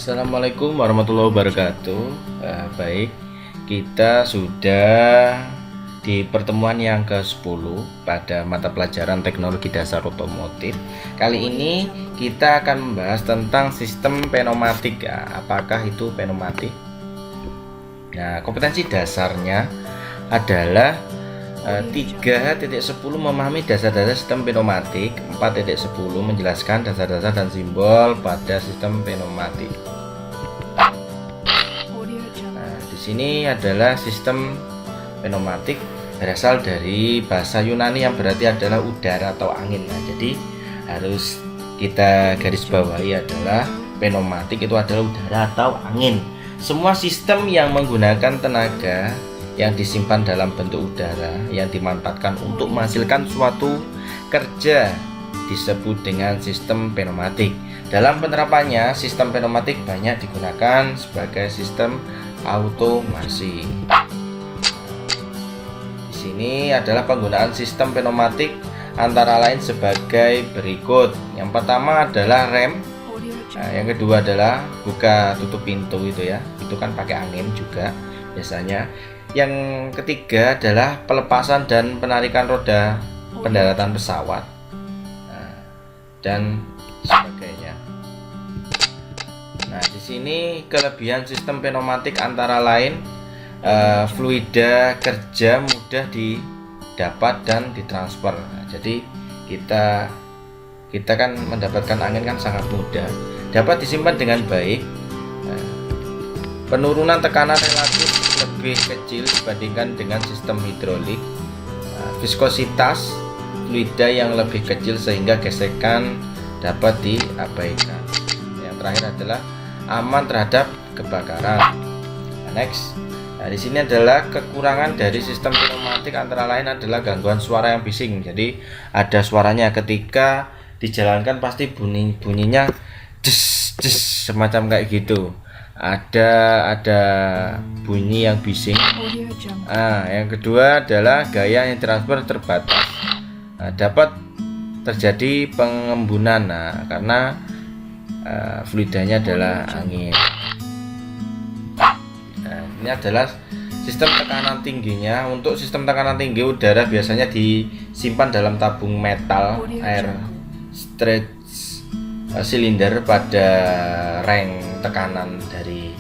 Assalamualaikum warahmatullahi wabarakatuh. Baik, kita sudah di pertemuan yang ke-10 pada mata pelajaran teknologi dasar otomotif. Kali ini kita akan membahas tentang sistem pneumatik. Apakah itu pneumatik? Nah, kompetensi dasarnya adalah 3.10 memahami dasar-dasar sistem pneumatik, 4.10 menjelaskan dasar-dasar dan simbol pada sistem pneumatik. Nah, di sini adalah sistem pneumatik berasal dari bahasa Yunani yang berarti adalah udara atau angin. Nah, jadi harus kita garis bawahi adalah pneumatik itu adalah udara atau angin. Semua sistem yang menggunakan tenaga yang disimpan dalam bentuk udara yang dimanfaatkan untuk menghasilkan suatu kerja disebut dengan sistem pneumatik. Dalam penerapannya, sistem pneumatik banyak digunakan sebagai sistem automasi. Di sini adalah penggunaan sistem pneumatik antara lain sebagai berikut. Yang pertama adalah rem. Nah, yang kedua adalah buka tutup pintu itu ya. Itu kan pakai angin juga biasanya. Yang ketiga adalah pelepasan dan penarikan roda pendaratan pesawat, dan sebagainya. Nah, di sini kelebihan sistem pneumatik antara lain fluida kerja mudah didapat dan ditransfer. Nah, jadi kita kan mendapatkan angin kan sangat mudah, dapat disimpan dengan baik. Penurunan tekanan relatif lebih kecil dibandingkan dengan sistem hidrolik. Viskositas fluida yang lebih kecil sehingga gesekan dapat diabaikan. Yang terakhir adalah aman terhadap kebakaran. Next, di sini adalah kekurangan dari sistem pneumatik antara lain adalah gangguan suara yang bising. Jadi ada suaranya ketika dijalankan pasti bunyinya des semacam kayak gitu. Ada bunyi yang bising. Yang kedua adalah gaya yang transfer terbatas. Dapat terjadi pengembunan karena fluidanya adalah angin. Ini adalah sistem tekanan tingginya. Untuk sistem tekanan tinggi udara biasanya disimpan dalam tabung metal air stretch silinder pada range tekanan dari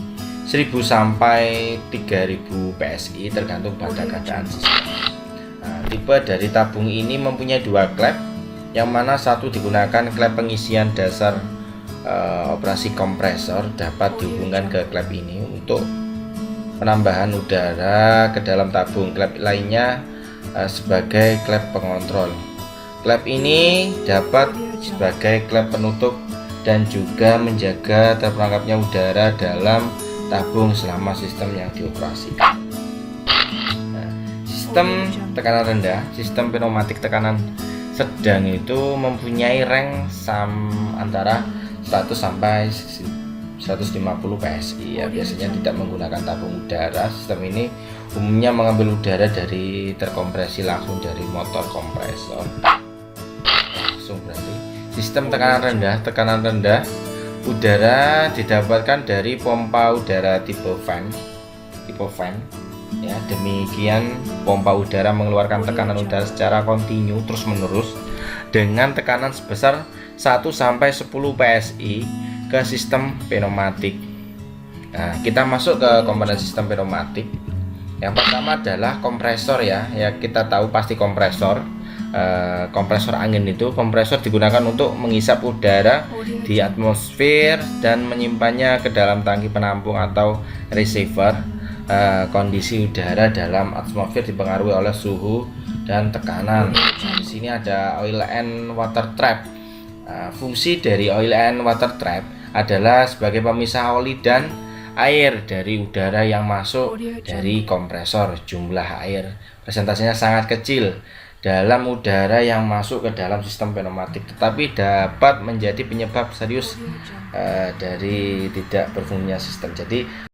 1000 sampai 3000 PSI tergantung pada keadaan sistem. Tipe dari tabung ini mempunyai dua klep, yang mana satu digunakan klep pengisian dasar operasi kompresor dapat dihubungkan ke klep ini untuk penambahan udara ke dalam tabung. Klep lainnya sebagai klep pengontrol. Klep ini dapat sebagai klep penutup dan juga menjaga terperangkapnya udara dalam tabung selama sistem yang dioperasikan. Sistem tekanan rendah, sistem pneumatik tekanan sedang itu mempunyai range antara 100 sampai 150 PSI ya. Biasanya tidak menggunakan tabung udara. Sistem ini umumnya mengambil udara dari terkompresi langsung dari motor kompresor. Berarti sistem tekanan rendah udara didapatkan dari pompa udara tipe fan ya. Demikian pompa udara mengeluarkan tekanan udara secara kontinu terus menerus dengan tekanan sebesar 1 sampai 10 PSI ke sistem pneumatik. Nah, kita masuk ke komponen sistem pneumatik. Yang pertama adalah kompresor ya. Kita tahu pasti kompresor angin itu. Kompresor digunakan untuk mengisap udara di atmosfer dan menyimpannya ke dalam tangki penampung atau receiver. Kondisi udara dalam atmosfer dipengaruhi oleh suhu dan tekanan. Di sini ada oil and water trap. Fungsi dari oil and water trap adalah sebagai pemisah oli dan air dari udara yang masuk dari kompresor. Jumlah air presentasinya sangat kecil dalam udara yang masuk ke dalam sistem pneumatik, tetapi dapat menjadi penyebab serius dari tidak berfungsinya sistem. Jadi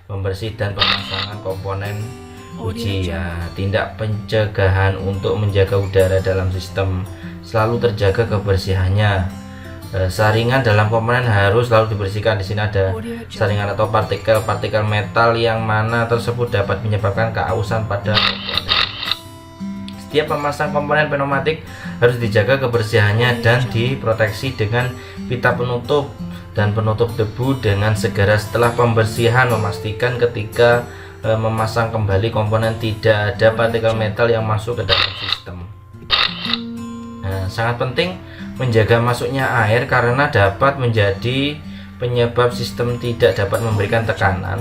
pembersih dan pemasangan komponen uji ya. Tindak pencegahan untuk menjaga udara dalam sistem selalu terjaga kebersihannya. Saringan dalam komponen harus selalu dibersihkan. Di sini ada saringan atau partikel-partikel metal yang mana tersebut dapat menyebabkan keausan pada komponen. Setiap memasang komponen pneumatik harus dijaga kebersihannya dan diproteksi dengan pita penutup dan penutup debu dengan segera. Setelah pembersihan, memastikan ketika memasang kembali komponen tidak ada partikel metal yang masuk ke dalam sistem. Sangat penting menjaga masuknya air karena dapat menjadi penyebab sistem tidak dapat memberikan tekanan.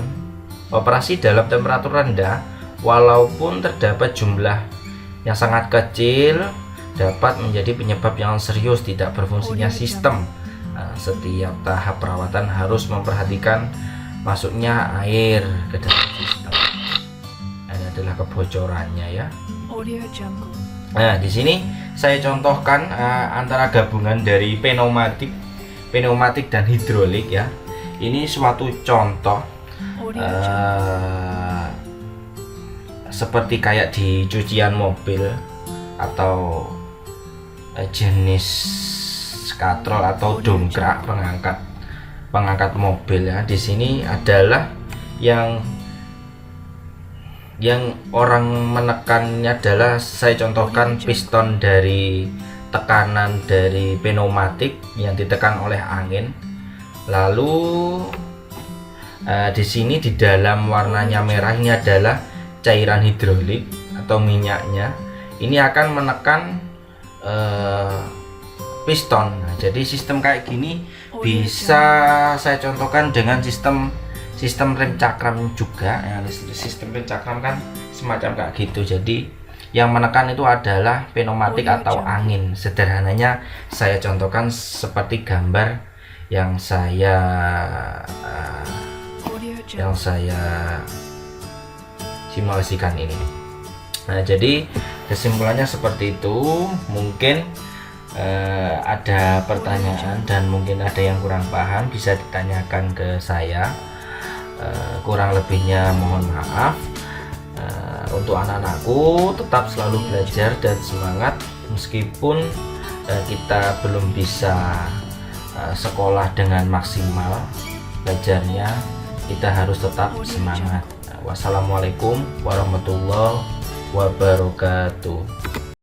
Operasi dalam temperatur rendah walaupun terdapat jumlah yang sangat kecil dapat menjadi penyebab yang serius tidak berfungsinya sistem. Setiap tahap perawatan harus memperhatikan masuknya air ke dalam sistem. Ini adalah kebocorannya ya. Nah, di sini saya contohkan antara gabungan dari pneumatik dan hidrolik ya. Ini suatu contoh seperti kayak di cucian mobil atau jenis katrol atau dongkrak pengangkat mobil ya. Di sini adalah yang orang menekannya adalah saya contohkan piston dari tekanan dari pneumatik yang ditekan oleh angin. Lalu di sini di dalam warnanya merah ini adalah cairan hidrolik atau minyaknya. Ini akan menekan piston. Nah, jadi sistem kayak gini bisa saya contohkan dengan sistem rem cakram juga ya. Sistem rem cakram kan semacam kayak gitu. Jadi yang menekan itu adalah pneumatik atau angin. Sederhananya saya contohkan seperti gambar yang saya simulasikan ini. Nah, jadi kesimpulannya seperti itu. Mungkin ada pertanyaan dan mungkin ada yang kurang paham bisa ditanyakan ke saya. Kurang lebihnya mohon maaf. Untuk anak-anakku tetap selalu belajar dan semangat meskipun kita belum bisa sekolah dengan maksimal belajarnya, kita harus tetap semangat. Wassalamualaikum warahmatullahi wabarakatuh.